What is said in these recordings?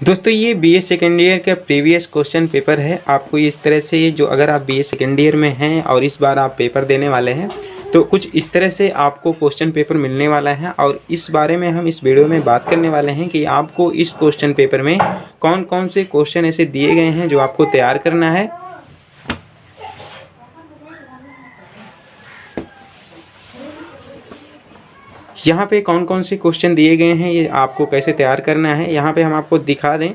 दोस्तों ये BA second year का प्रीवियस क्वेश्चन पेपर है। आपको इस तरह से जो अगर आप बीए सेकेंड ईयर में हैं और इस बार आप पेपर देने वाले हैं तो कुछ इस तरह से आपको क्वेश्चन पेपर मिलने वाला है और इस बारे में हम इस वीडियो में बात करने वाले हैं कि आपको इस क्वेश्चन पेपर में कौन कौन से क्वेश्चन ऐसे दिए गए हैं जो आपको तैयार करना है। यहाँ पे कौन कौन से क्वेश्चन दिए गए हैं, ये आपको कैसे तैयार करना है यहाँ पे हम आपको दिखा दें।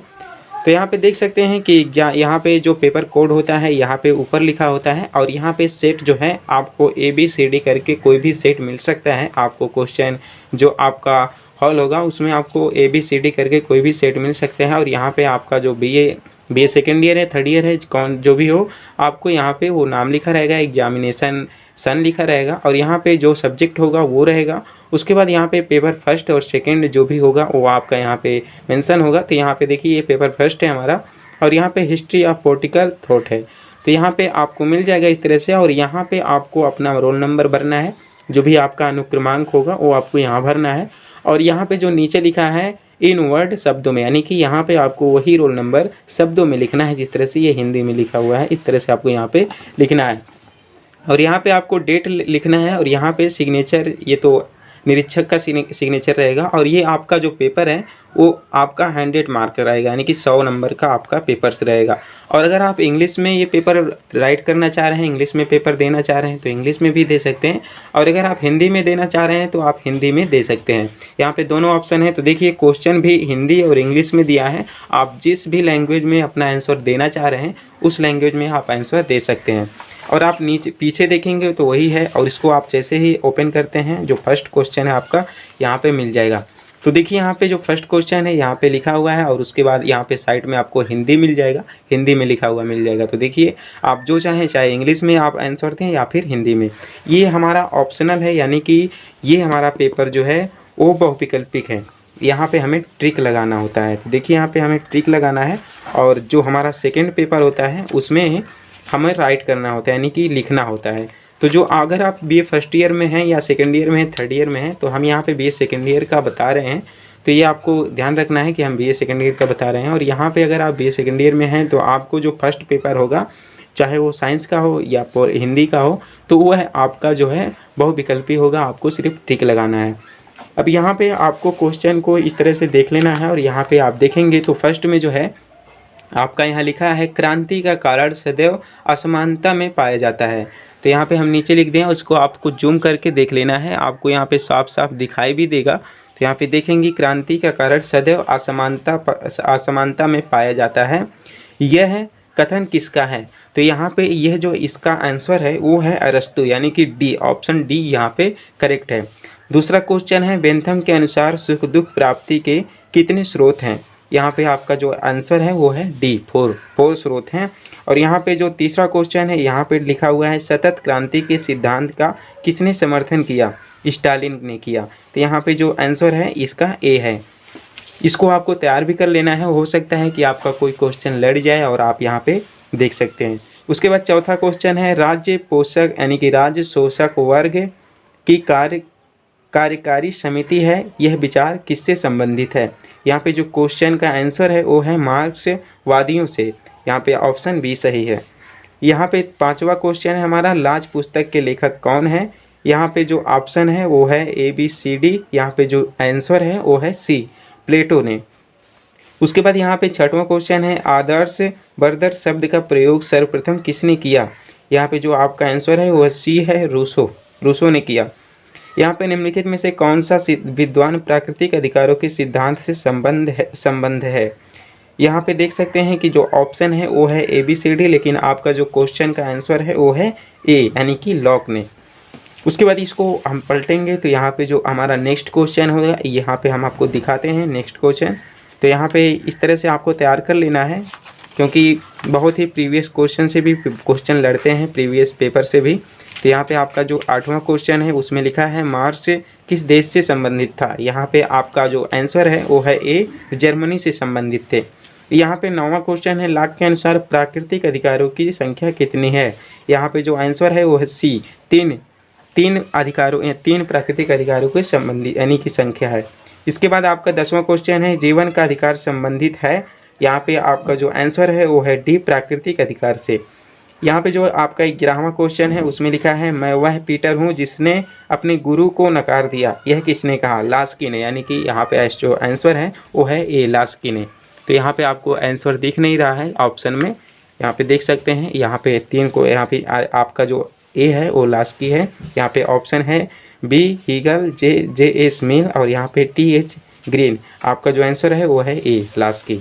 तो यहाँ पे देख सकते हैं कि यहाँ पे जो पेपर कोड होता है यहाँ पे ऊपर लिखा होता है और यहाँ पे सेट जो है आपको ABCD करके कोई भी सेट मिल सकता है। आपको क्वेश्चन जो आपका हॉल होगा उसमें आपको ABCD करके कोई भी सेट मिल सकते हैं और यहाँ पे आपका जो बीए सेकेंड ईयर है, थर्ड ईयर है, कौन जो भी हो, आपको यहाँ पे वो नाम लिखा रहेगा, एग्जामिनेशन सन लिखा रहेगा और यहाँ पे जो सब्जेक्ट होगा वो रहेगा। उसके बाद यहाँ पे पेपर फर्स्ट और सेकंड जो भी होगा वो आपका यहाँ पे मेंशन होगा। तो यहाँ पे देखिए ये पेपर फर्स्ट है हमारा और यहाँ पे हिस्ट्री ऑफ पॉलिटिकल थॉट है। तो यहाँ पे आपको मिल जाएगा इस तरह से और यहाँ पे आपको अपना रोल नंबर भरना है, जो भी आपका अनुक्रमांक होगा वो आपको यहाँ भरना है। और यहाँ पे जो नीचे लिखा है इन वर्ड शब्दों में, यानी कि यहाँ पे आपको वही रोल नंबर शब्दों में लिखना है जिस तरह से ये हिंदी में लिखा हुआ है, इस तरह से आपको यहाँ पे लिखना है। और यहाँ पे आपको डेट लिखना है और यहाँ पे सिग्नेचर, ये तो निरीक्षक का सिग्नेचर रहेगा और ये आपका जो पेपर है वो आपका 100 मार्क रहेगा, यानी कि 100 नंबर का आपका पेपर्स रहेगा। और अगर आप इंग्लिश में ये पेपर राइट करना चाह रहे हैं, इंग्लिश में पेपर देना चाह रहे हैं तो इंग्लिश में भी दे सकते हैं और अगर आप हिंदी में देना चाह रहे हैं तो आप हिंदी में दे सकते हैं। यहाँ पे दोनों ऑप्शन है। तो देखिए क्वेश्चन भी हिंदी और इंग्लिश में दिया है, आप जिस भी लैंग्वेज में अपना आंसर देना चाह रहे हैं उस लैंग्वेज में आप आंसर दे सकते हैं। और आप नीचे पीछे देखेंगे तो वही है और इसको आप जैसे ही ओपन करते हैं जो फर्स्ट क्वेश्चन है आपका यहाँ पे मिल जाएगा। तो देखिए यहाँ पे जो फर्स्ट क्वेश्चन है यहाँ पे लिखा हुआ है और उसके बाद यहाँ पे साइड में आपको हिंदी मिल जाएगा, हिंदी में लिखा हुआ मिल जाएगा। तो देखिए आप जो चाहें, चाहे इंग्लिश में आप आंसर दें या फिर हिंदी में, ये हमारा ऑप्शनल है, यानी कि ये हमारा पेपर जो है वो बहुविकल्पिक है। यहाँ पे हमें ट्रिक लगाना होता है। तो देखिए यहाँ पे हमें ट्रिक लगाना है और जो हमारा सेकेंड पेपर होता है उसमें हमें राइट करना होता है, यानी कि लिखना होता है। तो जो अगर आप बीए फर्स्ट ईयर में हैं या सेकेंड ईयर में हैं, थर्ड ईयर में हैं, तो हम यहाँ पे बीए सेकेंड ईयर का बता रहे हैं। तो ये आपको ध्यान रखना है कि हम बीए सेकेंड ईयर का बता रहे हैं। और यहाँ पे अगर आप बीए सेकेंड ईयर में हैं तो आपको जो फर्स्ट पेपर होगा, चाहे वो साइंस का हो या हिंदी का हो, तो वह आपका जो है बहुविकल्पी होगा, आपको सिर्फ टिक लगाना है। अब यहाँ पे आपको क्वेश्चन को इस तरह से देख लेना है और यहाँ पे आप देखेंगे तो फर्स्ट में जो है आपका यहाँ लिखा है क्रांति का कारण सदैव असमानता में पाया जाता है। तो यहाँ पे हम नीचे लिख दें, उसको आपको जूम करके देख लेना है, आपको यहाँ पे साफ साफ दिखाई भी देगा। तो यहाँ पे देखेंगे क्रांति का कारण सदैव असमानता में पाया जाता है, यह कथन किसका है। तो यहाँ पे यह जो इसका आंसर है वो है अरस्तु, यानी कि डी, ऑप्शन डी यहाँ पे करेक्ट है। दूसरा क्वेश्चन है बेंथम के अनुसार सुख दुख प्राप्ति के कितने स्रोत हैं। यहाँ पे आपका जो आंसर है वो है डी, 4 स्रोत हैं। और यहाँ पे जो तीसरा क्वेश्चन है यहाँ पे लिखा हुआ है सतत क्रांति के सिद्धांत का किसने समर्थन किया, स्टालिन ने किया। तो यहाँ पे जो आंसर है इसका ए है। इसको आपको तैयार भी कर लेना है, हो सकता है कि आपका कोई क्वेश्चन लड़ जाए और आप यहाँ पे देख सकते हैं। उसके बाद चौथा क्वेश्चन है राज्य पोषक यानी कि राज्य शोषक वर्ग की कार्यकारी समिति है, यह विचार किससे संबंधित है। यहाँ पे जो क्वेश्चन का आंसर है वो है मार्क्सवादियों से, यहाँ पे ऑप्शन बी सही है। यहाँ पे पांचवा क्वेश्चन है हमारा लाज पुस्तक के लेखक कौन है। यहाँ पे जो ऑप्शन है वो है ABCD, यहाँ पे जो आंसर है वो है सी, प्लेटो ने। उसके बाद यहाँ पे छठवां क्वेश्चन है आदर्श वर्धक शब्द का प्रयोग सर्वप्रथम किसने किया। यहाँ पे जो आपका आंसर है वह सी है, रूसो ने किया। यहाँ पे निम्नलिखित में से कौन सा विद्वान प्राकृतिक अधिकारों के सिद्धांत से संबंध है। यहाँ पे देख सकते हैं कि जो ऑप्शन है वो है ABCD, लेकिन आपका जो क्वेश्चन का आंसर है वो है ए, यानी कि लॉक ने। उसके बाद इसको हम पलटेंगे तो यहाँ पे जो हमारा नेक्स्ट क्वेश्चन होगा यहाँ पे हम आपको दिखाते हैं नेक्स्ट क्वेश्चन। तो यहाँ पे इस तरह से आपको तैयार कर लेना है, क्योंकि बहुत ही प्रीवियस क्वेश्चन से भी क्वेश्चन लड़ते हैं, प्रीवियस पेपर से भी। तो यहाँ पे आपका जो 8वां क्वेश्चन है उसमें लिखा है मार्क्स किस देश से संबंधित था। यहाँ पे आपका जो आंसर है वो है ए, जर्मनी से संबंधित थे। यहाँ पे 9वां क्वेश्चन है लाक के अनुसार प्राकृतिक अधिकारों की संख्या कितनी है। यहाँ पे जो आंसर है वो है सी, तीन प्राकृतिक अधिकारों के संबंधित यानी कि संख्या है। इसके बाद आपका 10वां क्वेश्चन है जीवन का अधिकार संबंधित है। यहाँ पे आपका जो आंसर है वो है डी प्राकृतिक अधिकार से। यहाँ पे जो आपका 11वां क्वेश्चन है उसमें लिखा है मैं वह पीटर हूँ जिसने अपने गुरु को नकार दिया, यह किसने कहा? लास्की ने। यानी कि यहाँ पे जो आंसर है वो है ए लास्की ने। तो यहाँ पे आपको आंसर दिख नहीं रहा है ऑप्शन में, यहाँ पे देख सकते हैं। यहाँ पे 3 को यहाँ पे आपका जो ए है वो लास्की है। यहाँ पे ऑप्शन है बी हीगल, जे ए स्मिल और यहाँ पे टी एच ग्रीन। आपका जो आंसर है वो है ए लास्की।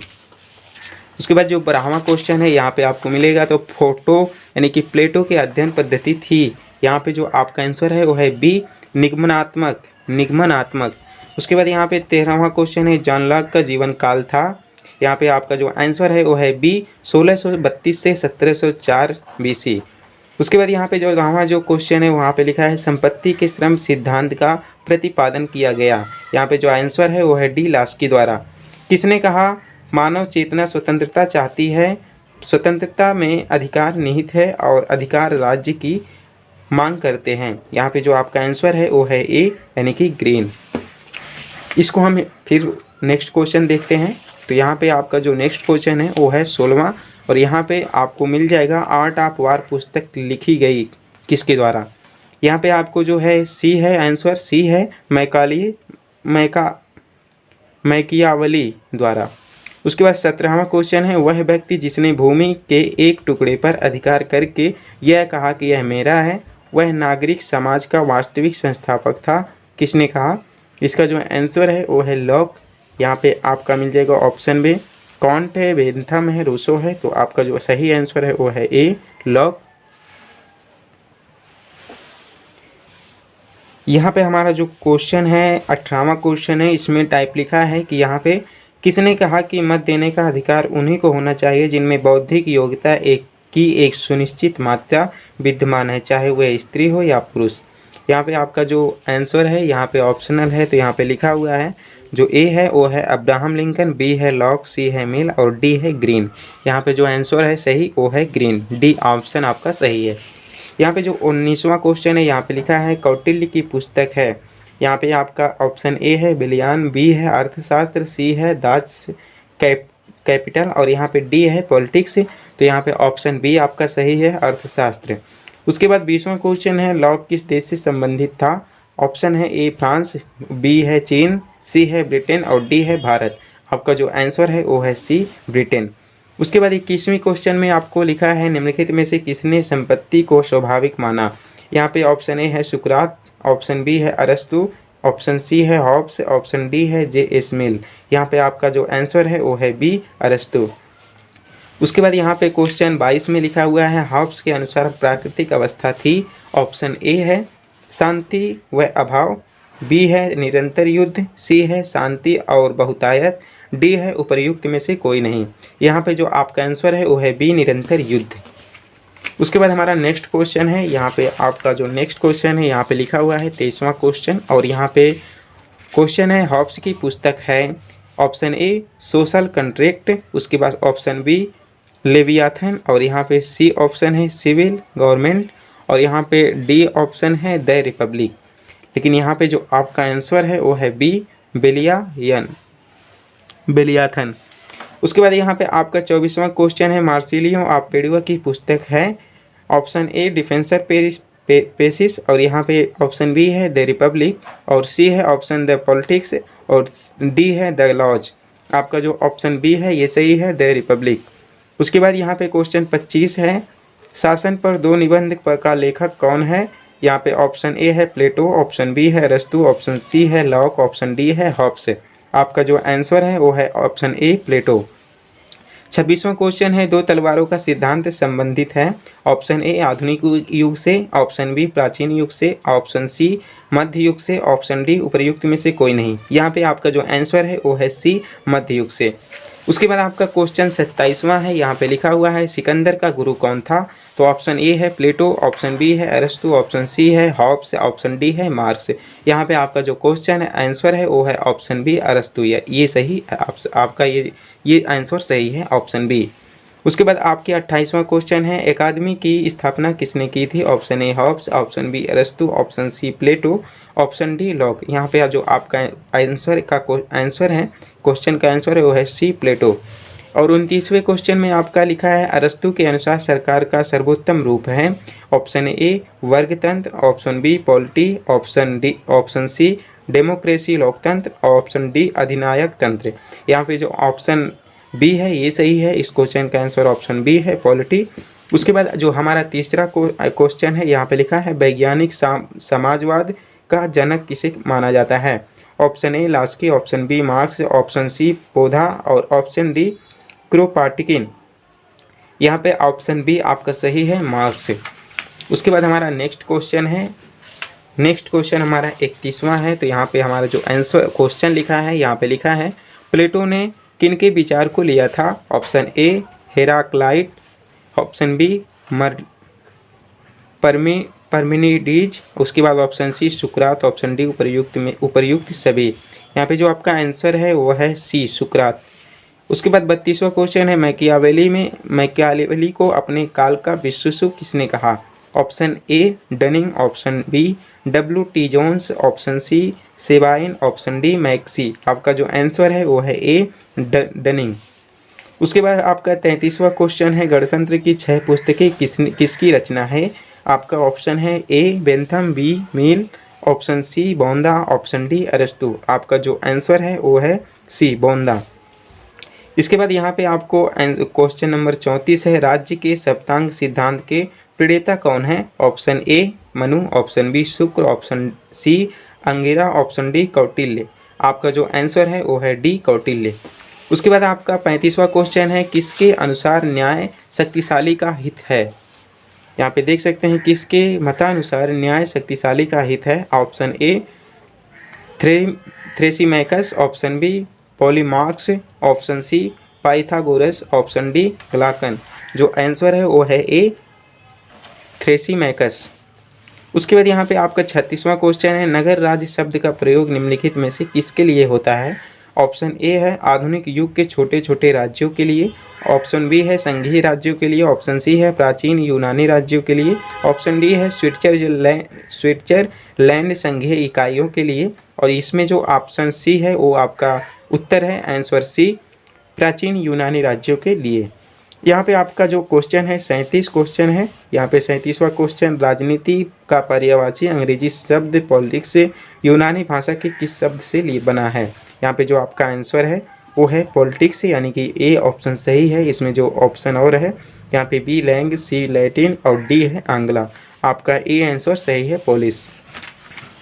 उसके बाद जो 12वां क्वेश्चन है यहाँ पे आपको मिलेगा तो फोटो यानी कि प्लेटो की अध्ययन पद्धति थी। यहाँ पे जो आपका आंसर है वो है बी निगमनात्मक। उसके बाद यहाँ पे 13वां क्वेश्चन है जॉन लॉक का जीवन काल था। यहाँ पे आपका जो आंसर है वो है बी 1632 से 1704 BC। उसके बाद यहाँ पे जो 9वां जो क्वेश्चन है वहाँ पे लिखा है संपत्ति के श्रम सिद्धांत का प्रतिपादन किया गया। यहाँ पे जो आंसर है वो है डी लास्की द्वारा। किसने कहा मानव चेतना स्वतंत्रता चाहती है, स्वतंत्रता में अधिकार निहित है और अधिकार राज्य की मांग करते हैं। यहाँ पे जो आपका आंसर है वो है ए यानी कि ग्रीन। इसको हम फिर नेक्स्ट क्वेश्चन देखते हैं। तो यहाँ पे आपका जो नेक्स्ट क्वेश्चन है वो है 16वां और यहाँ पे आपको मिल जाएगा आर्ट ऑफ वार पुस्तक लिखी गई किसके द्वारा? यहाँ पे आपको जो है सी है, आंसर सी है मैकियावली द्वारा। उसके बाद 17वां क्वेश्चन है वह व्यक्ति जिसने भूमि के एक टुकड़े पर अधिकार करके यह कहा कि यह मेरा है, वह नागरिक समाज का वास्तविक संस्थापक था, किसने कहा? इसका जो आंसर है वो है लॉक। यहाँ पे आपका मिल जाएगा ऑप्शन बी कॉन्ट है, बेंथम है, रूसो है। तो आपका जो सही आंसर है वो है ए लॉक। यहाँ पे हमारा जो क्वेश्चन है 18वां क्वेश्चन है, इसमें टाइप लिखा है कि यहाँ पे किसने कहा कि मत देने का अधिकार उन्हीं को होना चाहिए जिनमें बौद्धिक योग्यता एक सुनिश्चित मात्रा विद्यमान है, चाहे वह स्त्री हो या पुरुष। यहाँ पे आपका जो आंसर है यहाँ पे ऑप्शनल है, तो यहाँ पे लिखा हुआ है जो ए है वो है अब्राहम लिंकन, बी है लॉक, सी है मिल और डी है ग्रीन। यहाँ पे जो आंसर है सही वो है ग्रीन, डी ऑप्शन आपका सही है। यहाँ पे जो 19वां क्वेश्चन है यहाँ पे लिखा है कौटिल्य की पुस्तक है। यहाँ पे आपका ऑप्शन ए है बिलियन, बी है अर्थशास्त्र, सी है दाच कैपिटल और यहाँ पे डी है पॉलिटिक्स। तो यहाँ पे ऑप्शन बी आपका सही है अर्थशास्त्र। उसके बाद 20वां क्वेश्चन है लॉक किस देश से संबंधित था? ऑप्शन है ए फ्रांस, बी है चीन, सी है ब्रिटेन और डी है भारत। आपका जो आंसर है वो है सी ब्रिटेन। उसके बाद 21वें क्वेश्चन में आपको लिखा है निम्नलिखित में से किसने संपत्ति को स्वाभाविक माना? यहाँ पे ऑप्शन ए है सुकरात, ऑप्शन बी है अरस्तु, ऑप्शन सी है हॉब्स, ऑप्शन डी है जे एस मिल। यहाँ पे आपका जो आंसर है वो है बी अरस्तु। उसके बाद यहाँ पे क्वेश्चन 22 में लिखा हुआ है हॉब्स के अनुसार प्राकृतिक अवस्था थी। ऑप्शन ए है शांति व अभाव, बी है निरंतर युद्ध, सी है शांति और बहुतायत, डी है उपर्युक्त में से कोई नहीं। यहाँ पे जो आपका आंसर है वो है बी निरंतर युद्ध। उसके बाद हमारा नेक्स्ट क्वेश्चन है, यहाँ पे आपका जो नेक्स्ट क्वेश्चन है यहाँ पे लिखा हुआ है 23वां क्वेश्चन और यहाँ पे क्वेश्चन है हॉब्स की पुस्तक है। ऑप्शन ए सोशल कंट्रैक्ट, उसके बाद ऑप्शन बी लेवियाथन और यहाँ पे सी ऑप्शन है सिविल गवर्नमेंट और यहाँ पे डी ऑप्शन है द रिपब्लिक। लेकिन यहाँ पे जो आपका आंसर है वो है बी बेलियाथन। उसके बाद यहाँ पे आपका 24वां क्वेश्चन है मार्सिलियो ऑफ पेडुआ की पुस्तक है। ऑप्शन ए डिफेंसर पेसिस और यहाँ पे ऑप्शन बी है द रिपब्लिक और सी है ऑप्शन द पॉलिटिक्स और डी है द लॉज। आपका जो ऑप्शन बी है ये सही है द रिपब्लिक। उसके बाद यहाँ पे क्वेश्चन 25 है शासन पर 2 निबंध का लेखक कौन है? यहाँ पे ऑप्शन ए है प्लेटो, ऑप्शन बी है अरस्तु, ऑप्शन सी है लॉक, ऑप्शन डी है हॉब्स। आपका जो आंसर है वो है ऑप्शन ए प्लेटो। 26वां क्वेश्चन है 2 तलवारों का सिद्धांत संबंधित है। ऑप्शन ए आधुनिक युग से, ऑप्शन बी प्राचीन युग से, ऑप्शन सी मध्य युग से, ऑप्शन डी उपर्युक्त में से कोई नहीं। यहाँ पे आपका जो आंसर है वो है सी मध्य युग से। उसके बाद आपका क्वेश्चन 27वां है, यहाँ पे लिखा हुआ है सिकंदर का गुरु कौन था? तो ऑप्शन ए है प्लेटो, ऑप्शन बी है अरस्तु, ऑप्शन सी है हॉब्स, ऑप्शन डी है मार्क्स। यहाँ पे आपका जो क्वेश्चन है आंसर है वो है ऑप्शन बी अरस्तु। ये सही आपका ये आंसर सही है ऑप्शन बी। उसके बाद आपके 28वां क्वेश्चन है, अकादमी की स्थापना किसने की थी? Option A Hobbes, option B अरस्तु, option C Plato, option D Locke. यहाँ पे जो आपका आंसर है, क्वेश्चन का आंसर है वो है सी प्लेटो। और 29वें क्वेश्चन में आपका लिखा है, अरस्तु के अनुसार सरकार का सर्वोत्तम रूप है। ऑप्शन ए वर्गतंत्र, option B polity, option C democracy लोकतंत्र, ऑप्शन डी अधिनायक तंत्र। यहाँ पे जो ऑप्शन बी है ये सही है, इस क्वेश्चन का आंसर ऑप्शन बी है पॉलिटी। उसके बाद जो हमारा तीसरा क्वेश्चन है, यहाँ पे लिखा है, वैज्ञानिक समाजवाद का जनक किसे माना जाता है? Option A Laski, option B Marx, option C पोधा और ऑप्शन डी क्रोपाटिकिन। यहाँ पे ऑप्शन बी आपका सही है, मार्क्स। उसके बाद हमारा नेक्स्ट क्वेश्चन हमारा 31वां है। तो यहाँ पे हमारा जो आंसर क्वेश्चन लिखा है, यहाँ पे लिखा है, प्लेटो ने किनके विचार को लिया था? ऑप्शन ए हेराक्लाइट, ऑप्शन बी परमिनिडीज, उसके बाद ऑप्शन सी सुकरात, ऑप्शन डी उपर्युक्त सभी। यहाँ पे जो आपका आंसर है वो है सी सुकरात। उसके बाद 32वां क्वेश्चन है, मैकियावेली को अपने काल का विश्वसु किसने कहा? Option A Dunning, option B W.T. Jones, option C Sabine, option D Maxey. आपका जो आंसर है वो है ए डनिंग। उसके बाद आपका 33वां क्वेश्चन है, गणतंत्र की 6 पुस्तकें किसकी रचना है? आपका ऑप्शन है ए बेंथम, बी मिल, ऑप्शन सी बोंदा, ऑप्शन डी अरस्तु। आपका जो आंसर है वो है सी बोंदा। इसके बाद यहाँ पे आपको क्वेश्चन नंबर 34 है, राज्य के सप्तांग सिद्धांत के प्रणेता कौन है? Option A Manu, option B Shukra, option C Angira, option D Kautilya. आपका जो आंसर है वो है डी कौटिल्य। उसके बाद आपका 35वां क्वेश्चन है, किसके अनुसार न्याय शक्तिशाली का हित है? यहाँ पे देख सकते हैं, किसके मतानुसार न्याय शक्तिशाली का हित है? Option A Thrasymachus, option B Polemarchus, option C Pythagoras, option D Glaucon. जो आंसर है वो है ए थ्रेसिमैकस। उसके बाद यहाँ पे आपका 36वां क्वेश्चन है, नगर राज्य शब्द का प्रयोग निम्नलिखित में से किसके लिए होता है? ऑप्शन ए है आधुनिक युग के छोटे छोटे राज्यों के लिए, ऑप्शन बी है संघीय राज्यों के लिए, ऑप्शन सी है प्राचीन यूनानी राज्यों के लिए, ऑप्शन डी है स्विट्जरलैंड संघीय इकाइयों के लिए। और इसमें जो ऑप्शन सी है वो आपका उत्तर है, आंसर सी प्राचीन यूनानी राज्यों के लिए। यहाँ पे आपका जो क्वेश्चन है 37 क्वेश्चन है। यहाँ पे 37वां क्वेश्चन, राजनीति का पर्यायवाची अंग्रेजी शब्द पॉलिटिक्स से यूनानी भाषा के किस शब्द से बना है? यहाँ पे जो आपका आंसर है वो है पॉलिटिक्स, यानी कि ए ऑप्शन सही है। इसमें जो ऑप्शन और है यहाँ पे बी लैंग, सी लैटिन और डी है आंग्ला। आपका ए आंसर सही है पोलिस।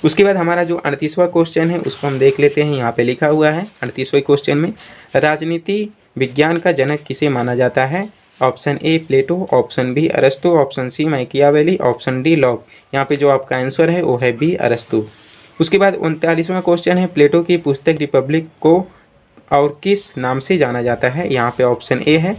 उसके बाद हमारा जो 38वां क्वेश्चन है उसको हम देख लेते हैं। यहाँ पे लिखा हुआ है 38वें क्वेश्चन में, राजनीति विज्ञान का जनक किसे माना जाता है? Option A Plato, option B अरस्तु, option C Machiavelli, option D Locke. यहाँ पे जो आपका आंसर है वो है बी अरस्तु। उसके बाद 39वां क्वेश्चन है, प्लेटो की पुस्तक रिपब्लिक को और किस नाम से जाना जाता है? यहाँ पे ऑप्शन ए है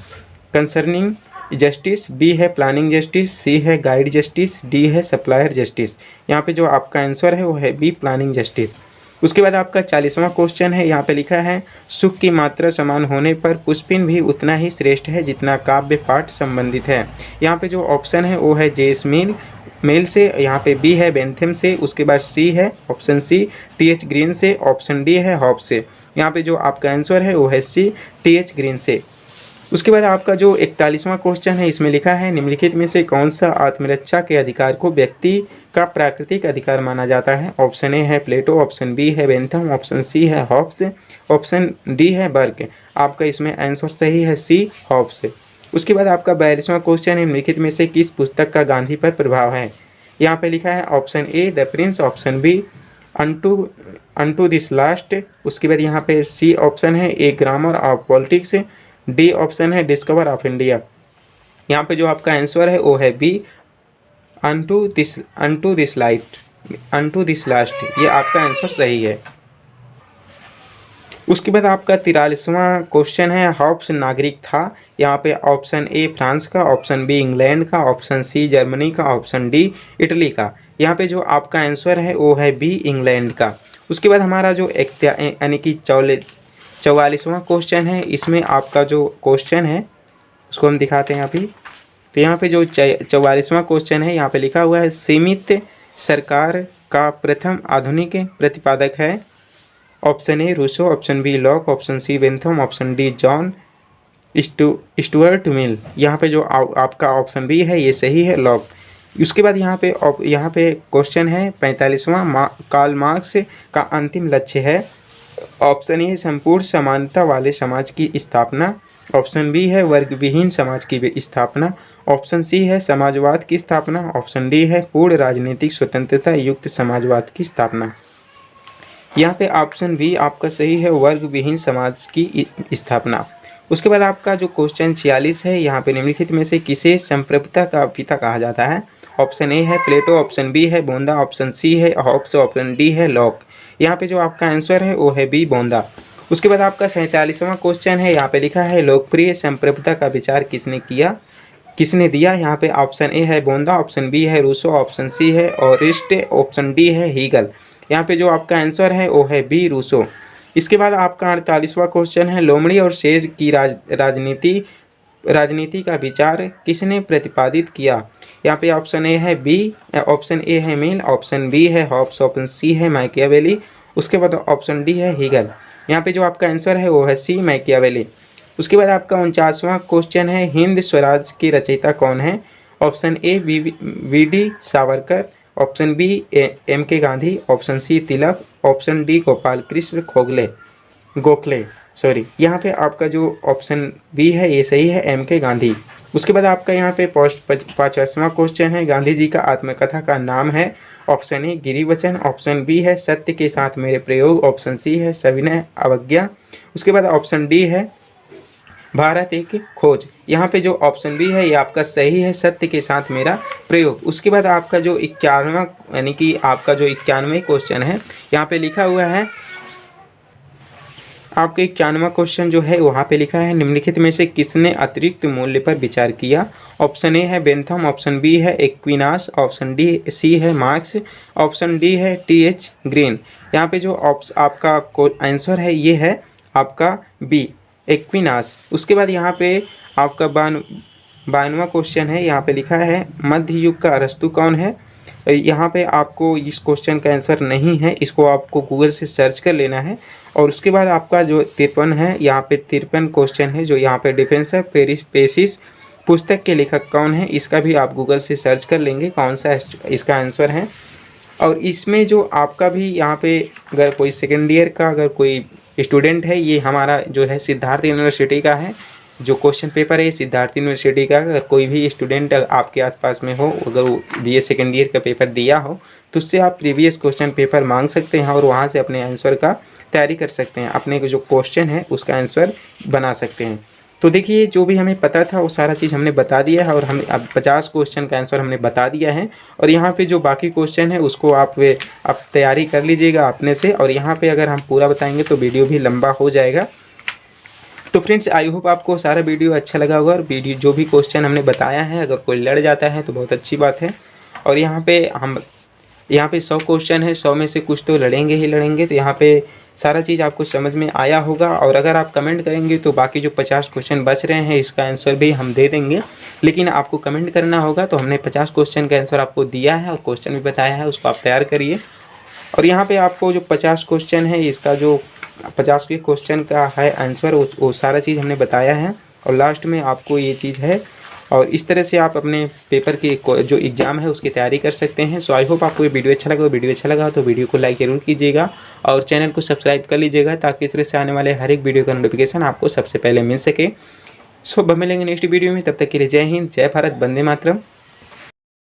कंसर्निंग जस्टिस, बी है प्लानिंग जस्टिस, सी है गाइड जस्टिस, डी है सप्लायर जस्टिस। यहाँ पे जो आपका आंसर है वो है बी प्लानिंग जस्टिस। उसके बाद आपका 40वां क्वेश्चन है। यहाँ पे लिखा है, सुख की मात्रा समान होने पर पुष्पिन भी उतना ही श्रेष्ठ है जितना काव्य पाठ संबंधित है। यहाँ पे जो ऑप्शन है वो है जेस मेल से, यहाँ पे बी है बेंथम से, उसके बाद सी है ऑप्शन सी TH ग्रीन से, ऑप्शन डी है हॉब से। यहाँ पे जो आपका आंसर है वो है सी TH ग्रीन से। उसके बाद आपका जो 41वां क्वेश्चन है, इसमें लिखा है, निम्नलिखित में से कौन सा आत्मरक्षा के अधिकार को व्यक्ति का प्राकृतिक अधिकार माना जाता है? ऑप्शन ए है प्लेटो, ऑप्शन बी है बेंथम, ऑप्शन सी है हॉब्स, ऑप्शन डी है बर्क। आपका इसमें आंसर सही है सी हॉब्स। उसके बाद आपका 42वां क्वेश्चन है, निम्नलिखित में से किस पुस्तक का गांधी पर प्रभाव है? यहाँ पे लिखा है option A the Prince, option B unto this last. उसके बाद यहाँ पे सी ऑप्शन है A grammar of politics, D option है डिस्कवर ऑफ इंडिया। यहाँ पे जो आपका आंसर है वो है बी अनटू दिस लास्ट। ये आपका आंसर सही है। उसके बाद आपका 43वां क्वेश्चन है, हॉब्स नागरिक था। यहाँ पे ऑप्शन ए फ्रांस का, ऑप्शन बी इंग्लैंड का, ऑप्शन सी जर्मनी का, ऑप्शन डी इटली का। यहाँ पे जो आपका आंसर है वो है बी इंग्लैंड का। उसके बाद हमारा जो यानी कि 44वां क्वेश्चन है, इसमें आपका जो क्वेश्चन है उसको हम दिखाते हैं अभी। तो यहाँ पे जो 44वां क्वेश्चन है यहाँ पे लिखा हुआ है, सीमित सरकार का प्रथम आधुनिक प्रतिपादक है। Option A Rousseau, option B Locke, option C Bentham, option D John Stuart Mill. यहाँ पे जो आपका ऑप्शन बी है ये सही है, लॉक। उसके बाद यहाँ पे क्वेश्चन है 45वां, कार्ल मार्क्स का अंतिम लक्ष्य है। ऑप्शन ए संपूर्ण समानता वाले समाज की स्थापना, ऑप्शन बी है वर्ग विहीन समाज की स्थापना, ऑप्शन सी है समाजवाद की स्थापना, ऑप्शन डी है पूर्ण राजनीतिक स्वतंत्रता युक्त समाजवाद की स्थापना। यहाँ पे ऑप्शन बी आपका सही है, वर्ग विहीन समाज की स्थापना। उसके बाद आपका जो क्वेश्चन 46 है, यहाँ पे निम्नलिखित में से किसे संप्रभुता का पिता कहा जाता है। ऑप्शन ए है प्लेटो, ऑप्शन बी है बोंदा, ऑप्शन सी है हॉब्स, ऑप्शन डी है लॉक। यहाँ पे जो आपका आंसर है वो है बी, बोंदा। उसके बाद आपका 47वां क्वेश्चन है, यहाँ पे लिखा है लोकप्रिय संप्रभुता का विचार किसने दिया। यहाँ पे ऑप्शन ए है बोंदा, ऑप्शन बी है रूसो, ऑप्शन सी है ओरिस्ट, ऑप्शन डी है हीगल। यहाँ पे जो आपका आंसर है वो है बी, रूसो। इसके बाद आपका 48वां क्वेश्चन है, लोमड़ी और शेष की राजनीति का विचार किसने प्रतिपादित किया। यहाँ पे ऑप्शन ए है बी, ऑप्शन ए है मिल, ऑप्शन बी है हॉब्स, ऑप्शन सी है मैकियावेली, उसके बाद ऑप्शन डी है हीगल। यहाँ पे जो आपका आंसर है वो है सी, मैकियावेली। उसके बाद आपका 49वां क्वेश्चन है, हिंद स्वराज की रचयिता कौन है। Option A V D Savarkar, option B M K Gandhi, option C Tilak, option D Gopal Krishna Gokhale. यहाँ पे आपका जो ऑप्शन बी है ये सही है, एम के गांधी। उसके बाद आपका यहाँ पे 50वां क्वेश्चन है, गांधी जी का आत्मकथा का नाम है। ऑप्शन ए गिरिवचन, ऑप्शन बी है सत्य के साथ मेरे प्रयोग, ऑप्शन सी है सविनय अवज्ञा, उसके बाद ऑप्शन डी है भारत एक खोज। यहाँ पे जो ऑप्शन बी है ये आपका सही है, सत्य के साथ मेरा प्रयोग। उसके बाद आपका जो 51वां यानी कि आपका जो 91वें क्वेश्चन है, यहाँ पे लिखा हुआ है आपके 91वां क्वेश्चन जो है वहाँ पे लिखा है, निम्नलिखित में से किसने अतिरिक्त मूल्य पर विचार किया। ऑप्शन ए है बेंथम, ऑप्शन बी है एक्विनास, ऑप्शन डी सी है मार्क्स, ऑप्शन डी है टी.एच. ग्रीन। यहाँ पे जो आपका आंसर है ये है आपका बी, एक्विनास। उसके बाद यहाँ पे आपका 52वां क्वेश्चन है, यहाँ पे लिखा है मध्य युग का अरस्तु कौन है। यहाँ पे आपको इस क्वेश्चन का आंसर नहीं है, इसको आपको गूगल से सर्च कर लेना है। और उसके बाद आपका जो 53 है, यहाँ पे 53 क्वेश्चन है जो यहाँ पे डिफेंस ऑफ पेरिस पुस्तक के लेखक कौन है, इसका भी आप गूगल से सर्च कर लेंगे कौन सा इसका आंसर है। और इसमें जो आपका भी यहाँ पे अगर कोई सेकेंड ईयर का अगर कोई स्टूडेंट है, ये हमारा जो है सिद्धार्थ यूनिवर्सिटी का है जो क्वेश्चन पेपर है, सिद्धार्थ यूनिवर्सिटी का। अगर कोई भी स्टूडेंट आपके आसपास में हो, अगर वो BA सेकेंड ईयर का पेपर दिया हो तो उससे आप प्रीवियस क्वेश्चन पेपर मांग सकते हैं और वहाँ से अपने आंसर का तैयारी कर सकते हैं, अपने जो क्वेश्चन है उसका आंसर बना सकते हैं। तो देखिए जो भी हमें पता था वो सारा चीज़ हमने बता दिया है और हम अब 50 क्वेश्चन का आंसर हमने बता दिया है। और यहाँ पे जो बाकी क्वेश्चन है उसको आप तैयारी कर लीजिएगा अपने से। और यहाँ पे अगर हम पूरा बताएंगे तो वीडियो भी लंबा हो जाएगा। तो फ्रेंड्स आई होप आपको सारा वीडियो अच्छा लगा होगा। और वीडियो जो भी क्वेश्चन हमने बताया है अगर कोई लड़ जाता है तो बहुत अच्छी बात है। और यहाँ पे 100 क्वेश्चन है, 100 में से कुछ तो लड़ेंगे ही लड़ेंगे। तो यहाँ पे सारा चीज़ आपको समझ में आया होगा। और अगर आप कमेंट करेंगे तो बाकी जो 50 क्वेश्चन बच रहे हैं इसका आंसर भी हम दे देंगे, लेकिन आपको कमेंट करना होगा। तो हमने 50 क्वेश्चन का आंसर आपको दिया है और क्वेश्चन भी बताया है, उसको आप तैयार करिए। और यहाँ पे आपको जो 50 क्वेश्चन है इसका जो 50 के क्वेश्चन का है आंसर वो सारा चीज़ हमने बताया है और लास्ट में आपको ये चीज़ है। और इस तरह से आप अपने पेपर की जो एग्ज़ाम है उसकी तैयारी कर सकते हैं। सो आई होप आपको ये वीडियो अच्छा लगा तो वीडियो को लाइक ज़रूर कीजिएगा और चैनल को सब्सक्राइब कर लीजिएगा ताकि इस तरह से आने वाले हर एक वीडियो का नोटिफिकेशन आपको सबसे पहले मिल सके। सो अब मिलेंगे नेक्स्ट वीडियो में, तब तक के लिए जय हिंद, जय भारत, वंदे मातरम।